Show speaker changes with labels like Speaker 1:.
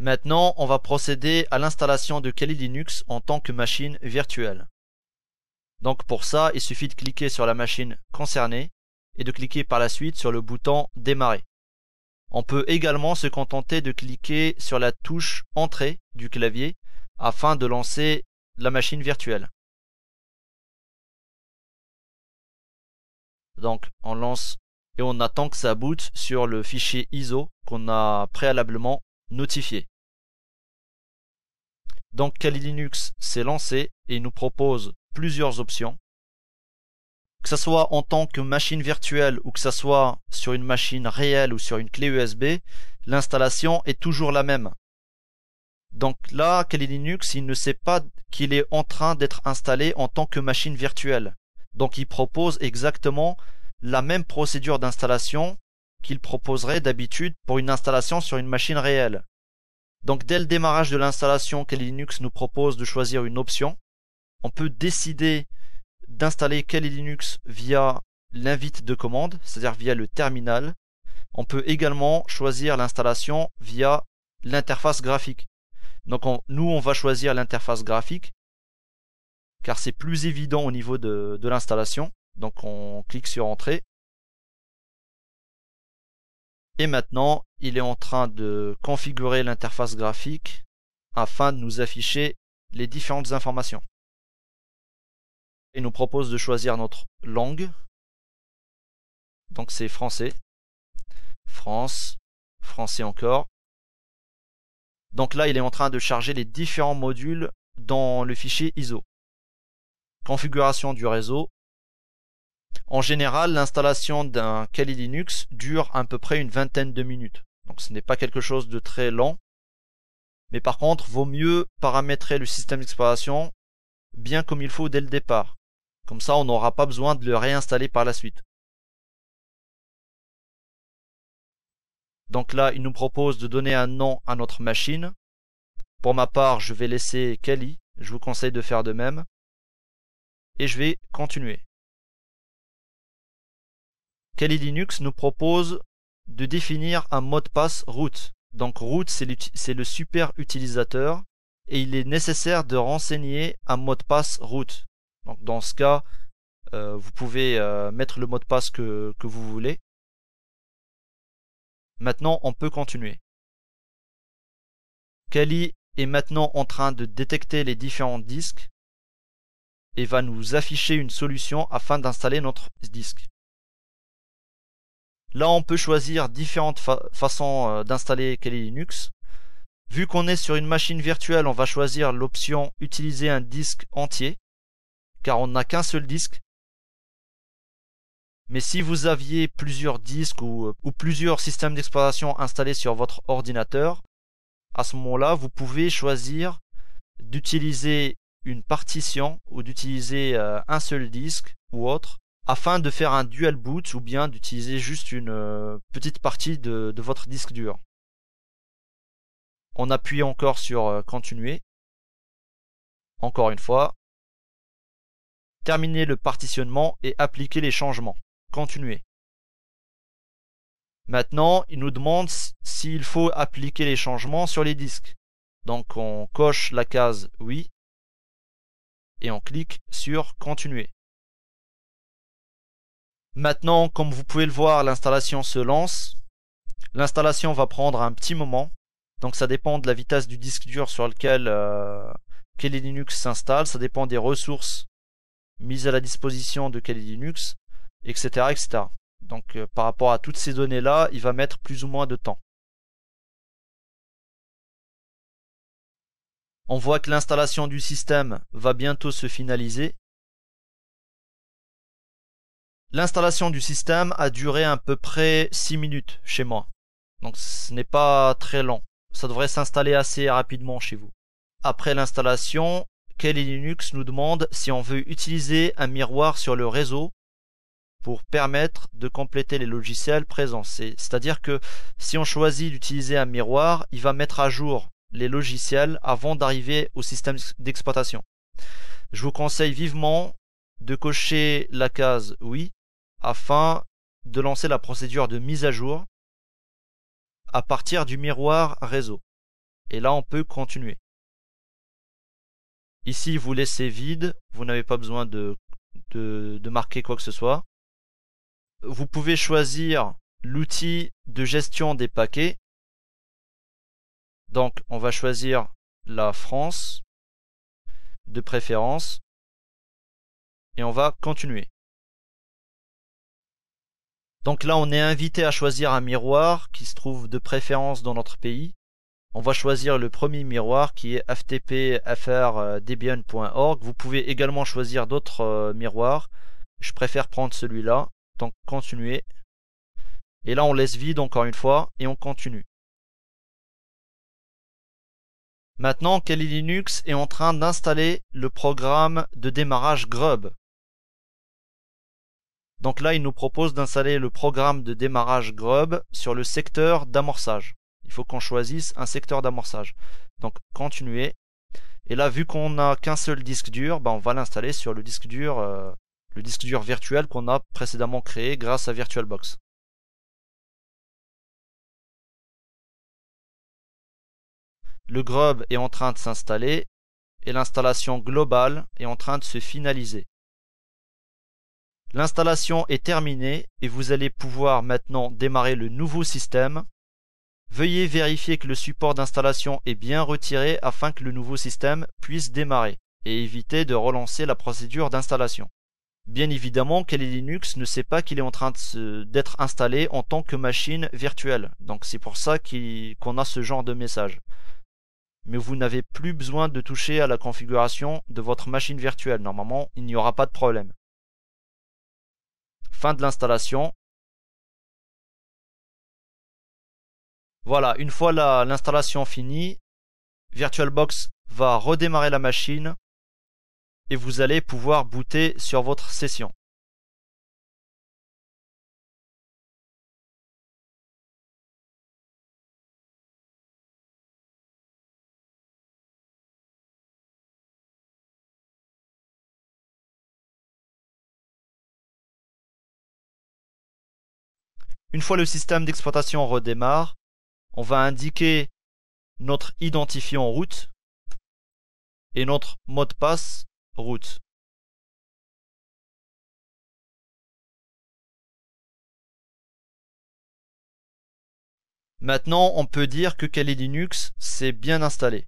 Speaker 1: Maintenant, on va procéder à l'installation de Kali Linux en tant que machine virtuelle. Donc pour ça, il suffit de cliquer sur la machine concernée et de cliquer par la suite sur le bouton Démarrer. On peut également se contenter de cliquer sur la touche Entrée du clavier afin de lancer la machine virtuelle. Donc on lance et on attend que ça boot sur le fichier ISO qu'on a préalablement notifié. Donc Kali Linux s'est lancé et il nous propose plusieurs options. Que ce soit en tant que machine virtuelle ou que ce soit sur une machine réelle ou sur une clé USB, l'installation est toujours la même. Donc là, Kali Linux, il ne sait pas qu'il est en train d'être installé en tant que machine virtuelle. Donc il propose exactement la même procédure d'installation qu'il proposerait d'habitude pour une installation sur une machine réelle. Donc dès le démarrage de l'installation, Kali Linux nous propose de choisir une option. On peut décider d'installer Kali Linux via l'invite de commande, c'est-à-dire via le terminal. On peut également choisir l'installation via l'interface graphique. Donc nous on va choisir l'interface graphique car c'est plus évident au niveau de l'installation. Donc on clique sur Entrée. Et maintenant, il est en train de configurer l'interface graphique afin de nous afficher les différentes informations. Il nous propose de choisir notre langue. Donc c'est français. France. Français encore. Donc là, il est en train de charger les différents modules dans le fichier ISO. Configuration du réseau. En général, l'installation d'un Kali Linux dure à peu près une vingtaine de minutes. Donc ce n'est pas quelque chose de très lent. Mais par contre, vaut mieux paramétrer le système d'exploitation bien comme il faut dès le départ. Comme ça, on n'aura pas besoin de le réinstaller par la suite. Donc là, il nous propose de donner un nom à notre machine. Pour ma part, je vais laisser Kali. Je vous conseille de faire de même. Et je vais continuer. Kali Linux nous propose de définir un mot de passe root. Donc root, c'est le super utilisateur et il est nécessaire de renseigner un mot de passe root. Donc dans ce cas, vous pouvez mettre le mot de passe que vous voulez. Maintenant, on peut continuer. Kali est maintenant en train de détecter les différents disques et va nous afficher une solution afin d'installer notre disque. Là, on peut choisir différentes façons d'installer Kali Linux. Vu qu'on est sur une machine virtuelle, on va choisir l'option utiliser un disque entier, car on n'a qu'un seul disque. Mais si vous aviez plusieurs disques ou plusieurs systèmes d'exploitation installés sur votre ordinateur, à ce moment-là, vous pouvez choisir d'utiliser une partition ou d'utiliser un seul disque ou autre afin de faire un dual boot ou bien d'utiliser juste une petite partie de votre disque dur. On appuie encore sur continuer. Encore une fois. Terminer le partitionnement et appliquer les changements. Continuer. Maintenant, il nous demande s'il faut appliquer les changements sur les disques. Donc on coche la case oui et on clique sur continuer. Maintenant, comme vous pouvez le voir, l'installation se lance. L'installation va prendre un petit moment. Donc ça dépend de la vitesse du disque dur sur lequel Kali Linux s'installe. Ça dépend des ressources mises à la disposition de Kali Linux, etc. etc. Donc par rapport à toutes ces données-là, il va mettre plus ou moins de temps. On voit que l'installation du système va bientôt se finaliser. L'installation du système a duré à peu près 6 minutes chez moi. Donc ce n'est pas très long. Ça devrait s'installer assez rapidement chez vous. Après l'installation, Kali Linux nous demande si on veut utiliser un miroir sur le réseau pour permettre de compléter les logiciels présents. C'est-à-dire que si on choisit d'utiliser un miroir, il va mettre à jour les logiciels avant d'arriver au système d'exploitation. Je vous conseille vivement de cocher la case oui afin de lancer la procédure de mise à jour à partir du miroir réseau. Et là, on peut continuer. Ici, vous laissez vide, vous n'avez pas besoin de marquer quoi que ce soit. Vous pouvez choisir l'outil de gestion des paquets. Donc, on va choisir la France de préférence et on va continuer. Donc là, on est invité à choisir un miroir qui se trouve de préférence dans notre pays. On va choisir le premier miroir qui est ftp-fr-debian.org. Vous pouvez également choisir d'autres miroirs. Je préfère prendre celui-là. Donc continuer. Et là, on laisse vide encore une fois et on continue. Maintenant, Kali Linux est en train d'installer le programme de démarrage Grub. Donc là, il nous propose d'installer le programme de démarrage Grub sur le secteur d'amorçage. Il faut qu'on choisisse un secteur d'amorçage. Donc continuer. Et là, vu qu'on n'a qu'un seul disque dur, on va l'installer sur le disque dur virtuel qu'on a précédemment créé grâce à VirtualBox. Le Grub est en train de s'installer et l'installation globale est en train de se finaliser. L'installation est terminée et vous allez pouvoir maintenant démarrer le nouveau système. Veuillez vérifier que le support d'installation est bien retiré afin que le nouveau système puisse démarrer et éviter de relancer la procédure d'installation. Bien évidemment, Kali Linux ne sait pas qu'il est en train d'être installé en tant que machine virtuelle. Donc c'est pour ça qu'on a ce genre de message. Mais vous n'avez plus besoin de toucher à la configuration de votre machine virtuelle. Normalement, il n'y aura pas de problème. Fin de l'installation. Voilà, une fois l'installation finie, VirtualBox va redémarrer la machine et vous allez pouvoir booter sur votre session. Une fois le système d'exploitation redémarre, on va indiquer notre identifiant root et notre mot de passe root. Maintenant, on peut dire que Kali Linux s'est bien installé.